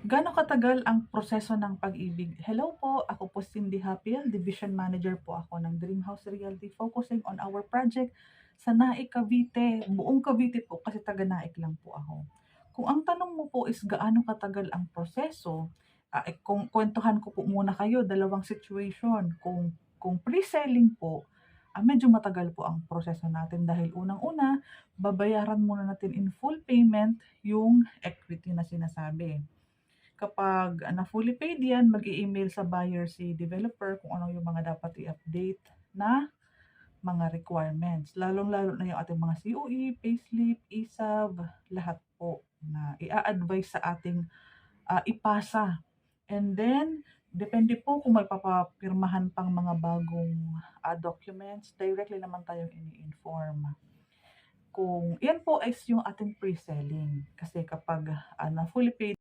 Gaano katagal ang proseso ng pag-ibig? Hello po, ako po Cindy Hapiel, Division Manager po ako ng Dreamhouse Realty focusing on our project sa Naik, Cavite. Buong Cavite po kasi taga Naik lang po ako. Kung ang tanong mo po is gaano katagal ang proseso, kung kuwentuhan ko po muna kayo, dalawang situation. Kung pre-selling po, medyo matagal po ang proseso natin dahil unang-una, babayaran muna natin in full payment yung equity na sinasabi. Kapag na fully paid 'yan, mag-e-email sa buyer si developer kung ano yung mga dapat i-update na mga requirements. Lalong-lalo na yung ating mga COE, payslip, ESAB, lahat po na i-a-advise sa ating, ipasa. And then, depende po kung may papapirmahan pang mga bagong, documents, directly naman tayong ini-inform. Kung 'yan po is yung ating pre-selling. Kasi kapag, na fully paid